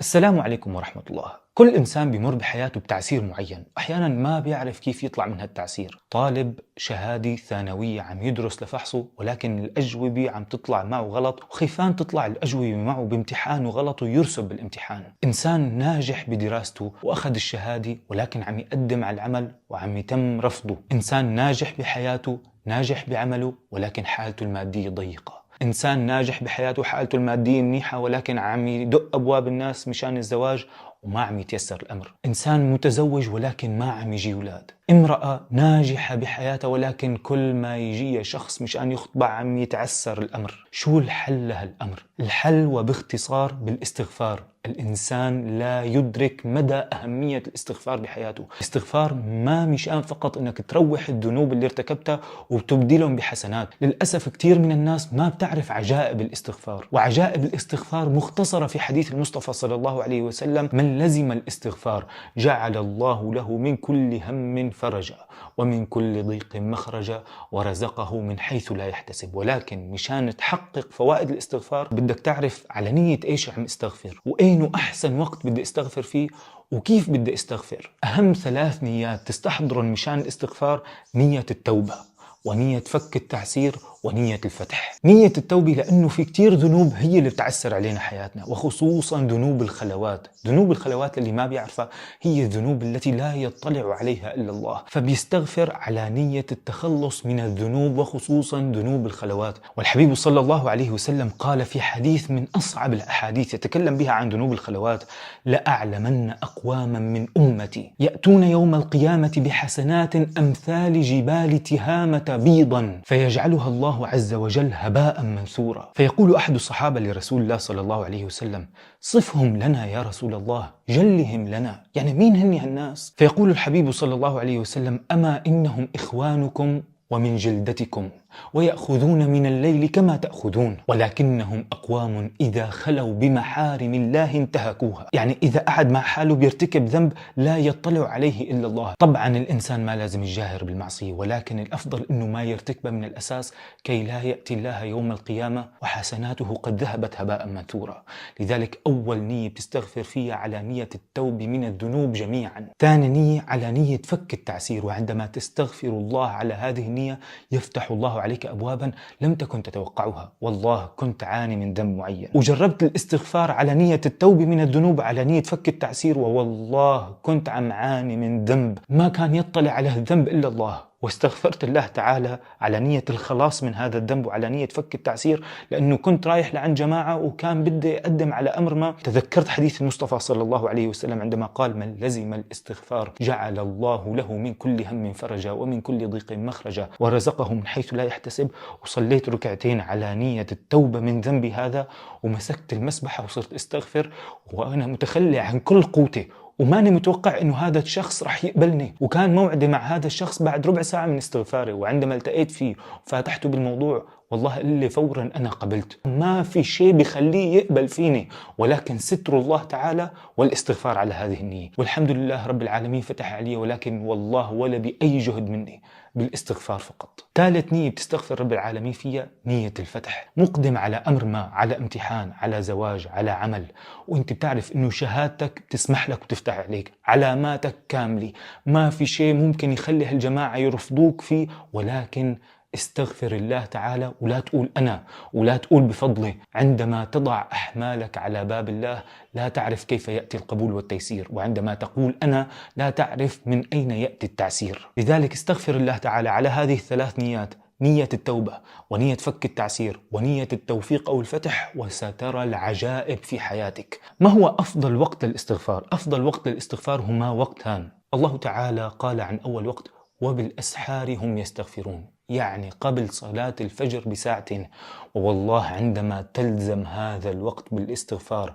السلام عليكم ورحمة الله. كل إنسان بيمر بحياته بتعسير معين، أحيانا ما بيعرف كيف يطلع من هالتعسير. طالب شهادي ثانوية عم يدرس لفحصه ولكن الأجوبة عم تطلع معه غلط، وخيفان تطلع الأجوبة معه بامتحان وغلط ويرسب بالامتحان. إنسان ناجح بدراسته وأخذ الشهادة ولكن عم يقدم على العمل وعم يتم رفضه. إنسان ناجح بحياته، ناجح بعمله، ولكن حالته المادية ضيقة. إنسان ناجح بحياته حالته المادية منيحة ولكن عم يدق أبواب الناس مشان الزواج وما عم يتيسر الأمر. إنسان متزوج ولكن ما عم يجي أولاد. امرأة ناجحة بحياتها ولكن كل ما يجي شخص مشان يخطبها عم يتعسر الأمر. شو الحل لهالأمر؟ الحل وباختصار بالاستغفار. الإنسان لا يدرك مدى أهمية الاستغفار بحياته. الاستغفار ما مشان فقط أنك تروح الذنوب اللي ارتكبتها وتبدلهم بحسنات. للأسف كثير من الناس ما بتعرف عجائب الاستغفار، وعجائب الاستغفار مختصرة في حديث المصطفى صلى الله عليه وسلم: من لزم الاستغفار جعل الله له من كل هم فرجا ومن كل ضيق مخرجا ورزقه من حيث لا يحتسب. ولكن مشان تحقق فوائد الاستغفار بدك تعرف على نية ايش عم استغفر، واينه احسن وقت بدي استغفر فيه، وكيف بدي استغفر. اهم 3 نيات تستحضرن مشان الاستغفار: نية التوبة، ونية فك التعسير، ونية الفتح. نية التوبة لأنه في كتير ذنوب هي اللي بتعسر علينا حياتنا، وخصوصا ذنوب الخلوات. ذنوب الخلوات اللي ما بيعرفها هي الذنوب التي لا يطلع عليها إلا الله، فبيستغفر على نية التخلص من الذنوب وخصوصا ذنوب الخلوات. والحبيب صلى الله عليه وسلم قال في حديث من أصعب الأحاديث يتكلم بها عن ذنوب الخلوات: لأعلمن أقواما من أمتي يأتون يوم القيامة بحسنات أمثال جبال تهامة بيضا فيجعلها الله عز وجل هباء منثورا. فيقول أحد الصحابة لرسول الله صلى الله عليه وسلم: صفهم لنا يا رسول الله، جلهم لنا، يعني مين هني هالناس؟ فيقول الحبيب صلى الله عليه وسلم: أما إنهم إخوانكم ومن جلدتكم ويأخذون من الليل كما تأخذون، ولكنهم أقوام إذا خلوا بمحارم الله انتهكوها. يعني إذا قعد مع حاله بيرتكب ذنب لا يطلع عليه إلا الله. طبعا الإنسان ما لازم يجاهر بالمعصية، ولكن الأفضل أنه ما يرتكبها من الأساس كي لا يأتي الله يوم القيامة وحسناته قد ذهبت هباء منثورا. لذلك أول نية بتستغفر فيها على نية التوبة من الذنوب جميعا. ثاني نية على نية فك التعسير، وعندما تستغفر الله على هذه النية يفتح الله عليك أبوابا لم تكن تتوقعها. والله كنت عاني من ذنب معين وجربت الاستغفار على نية التوبة من الذنوب على نية فك التعسير، ووالله كنت عم عاني من ذنب ما كان يطلع على الذنب إلا الله، واستغفرت الله تعالى على نية الخلاص من هذا الذنب وعلى نية فك التعسير، لأنه كنت رايح لعند جماعة وكان بدي أقدم على أمر ما. تذكرت حديث المصطفى صلى الله عليه وسلم عندما قال: من لزم الاستغفار جعل الله له من كل هم فرجا ومن كل ضيق مخرجا ورزقه من حيث لا يحتسب. وصليت ركعتين على نية التوبة من ذنبي هذا، ومسكت المسبحة وصرت استغفر وأنا متخلي عن كل قوتي، وماني متوقع انه هذا الشخص رح يقبلني. وكان موعدي مع هذا الشخص بعد ربع ساعة من استغفاري، وعندما التقيت فيه وفاتحته بالموضوع والله اللي فورا انا قبلت. ما في شيء بخليه يقبل فيني ولكن ستر الله تعالى والاستغفار على هذه النية. والحمد لله رب العالمين فتح علي، ولكن والله ولا بأي جهد مني، بالاستغفار فقط. ثالث نية بتستغفر رب العالمين فيها نية الفتح. مقدم على أمر ما، على امتحان، على زواج، على عمل، وانت بتعرف انه شهادتك تسمح لك وتفتح عليك، علاماتك كاملة، ما في شيء ممكن يخلي هالجماعة يرفضوك فيه، ولكن استغفر الله تعالى ولا تقول أنا ولا تقول بفضله. عندما تضع أحمالك على باب الله لا تعرف كيف يأتي القبول والتيسير، وعندما تقول أنا لا تعرف من أين يأتي التعسير. لذلك استغفر الله تعالى على هذه ال3 نيات: نية التوبة، ونية فك التعسير، ونية التوفيق أو الفتح، وسترى العجائب في حياتك. ما هو أفضل وقت للاستغفار؟ أفضل وقت للاستغفار هما وقتان. الله تعالى قال عن أول وقت: وبالأسحار هم يستغفرون، يعني قبل صلاة الفجر بساعتين. والله عندما تلزم هذا الوقت بالاستغفار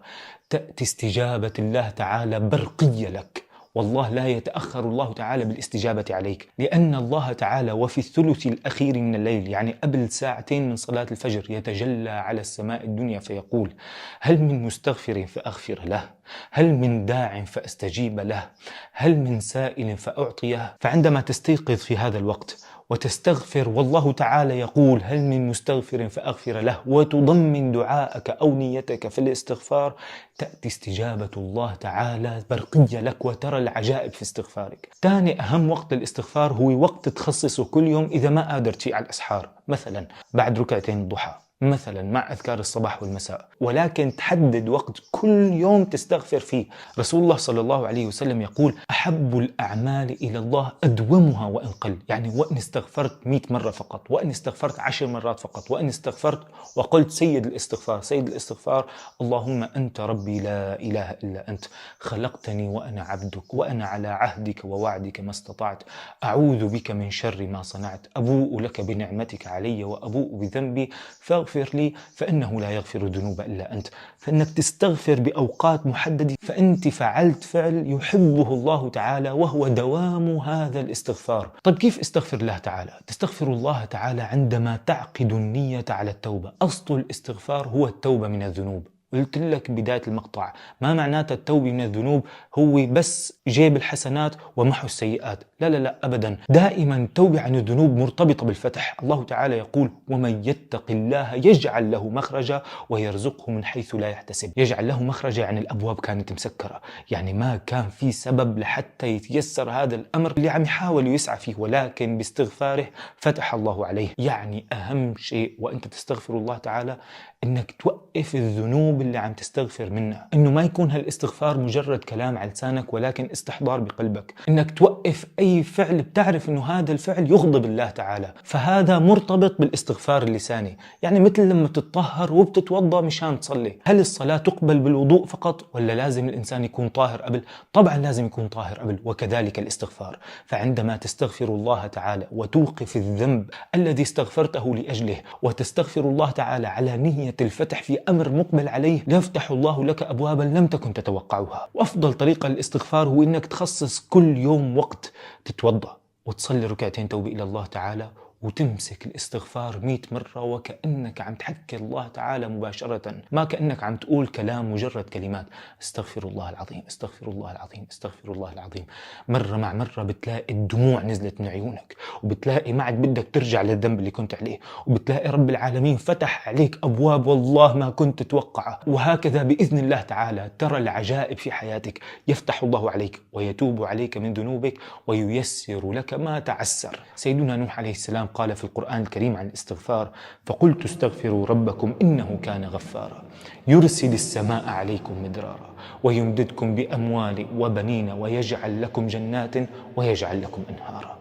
تأتي استجابة الله تعالى برقية لك. والله لا يتأخر الله تعالى بالاستجابة عليك، لأن الله تعالى وفي الثلث الأخير من الليل، يعني قبل ساعتين من صلاة الفجر، يتجلى على السماء الدنيا فيقول: هل من مستغفر فأغفر له؟ هل من داع فأستجيب له؟ هل من سائل فأعطيه؟ فعندما تستيقظ في هذا الوقت وتستغفر، والله تعالى يقول هل من مستغفر فأغفر له، وتضمن دعاءك أو نيتك في الاستغفار، تأتي استجابة الله تعالى برقية لك، وترى العجائب في استغفارك. ثاني أهم وقت للاستغفار هو وقت تخصصه كل يوم إذا ما قادر تجي على الأسحار، مثلا بعد ركعتين الضحى، مثلا مع أذكار الصباح والمساء، ولكن تحدد وقت كل يوم تستغفر فيه. رسول الله صلى الله عليه وسلم يقول أحب الأعمال إلى الله أدومها وإن قل، يعني وإن استغفرت 100 مرة فقط، وإن استغفرت 10 مرات فقط، وإن استغفرت وقلت سيد الاستغفار، سيد الاستغفار اللهم أنت ربي لا إله إلا أنت، خلقتني وأنا عبدك، وأنا على عهدك ووعدك ما استطعت، أعوذ بك من شر ما صنعت، أبوء لك بنعمتك علي وأبوء بذنبي فاغفر لي فإنه لا يغفر الذنوب إلا أنت. فإنك تستغفر بأوقات محددة، فأنت فعلت فعل يحبه الله تعالى وهو دوام هذا الاستغفار. طيب كيف استغفر الله تعالى؟ تستغفر الله تعالى عندما تعقد النية على التوبة. أصل الاستغفار هو التوبة من الذنوب. قلت لك بداية المقطع ما معناته التوبة من الذنوب هو بس جيب الحسنات ومحو السيئات، لا لا لا أبدا. دائما التوبة عن الذنوب مرتبطة بالفتح. الله تعالى يقول ومن يتق الله يجعل له مخرجا ويرزقه من حيث لا يحتسب. يجعل له مخرجا يعني الأبواب كانت مسكرة، يعني ما كان في سبب لحتى يتيسر هذا الأمر اللي عم يحاول يسعى فيه، ولكن باستغفاره فتح الله عليه. يعني أهم شيء وأنت تستغفر الله تعالى إنك توقف الذنوب اللي عم تستغفر منها، إنه ما يكون هالاستغفار مجرد كلام على لسانك ولكن استحضار بقلبك، إنك توقف أي فعل بتعرف إنه هذا الفعل يغضب الله تعالى، فهذا مرتبط بالاستغفار اللساني. يعني مثل لما تتطهر وبتتوضأ مشان تصلي، هل الصلاة تقبل بالوضوء فقط ولا لازم الإنسان يكون طاهر قبل؟ طبعا لازم يكون طاهر قبل، وكذلك الاستغفار. فعندما تستغفر الله تعالى وتوقف الذنب الذي استغفرته لأجله وتستغفر الله تعالى على نية الفتح في أمر مقبل عليه، يفتح الله لك أبوابا لم تكن تتوقعها. وأفضل طريقة للاستغفار هو إنك تخصص كل يوم وقت تتوضأ وتصلي ركعتين توبة إلى الله تعالى، وتمسك الاستغفار 100 مرة وكأنك عم تحكي الله تعالى مباشرة، ما كأنك عم تقول كلام مجرد كلمات. استغفر الله العظيم، استغفر الله العظيم، استغفر الله العظيم. مرة مع مرة بتلاقي الدموع نزلت من عيونك، وبتلاقي ما عاد بدك ترجع للذنب اللي كنت عليه، وبتلاقي رب العالمين فتح عليك أبواب والله ما كنت تتوقعها. وهكذا بإذن الله تعالى ترى العجائب في حياتك. يفتح الله عليك ويتوب عليك من ذنوبك وييسر لك ما تعسر. سيدنا نوح عليه السلام قال في القرآن الكريم عن الاستغفار فقلت استغفروا ربكم إنه كان غفارا يرسل السماء عليكم مدرارا ويمددكم بأموال وبنين ويجعل لكم جنات ويجعل لكم أنهارا.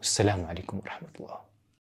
السلام عليكم ورحمة الله.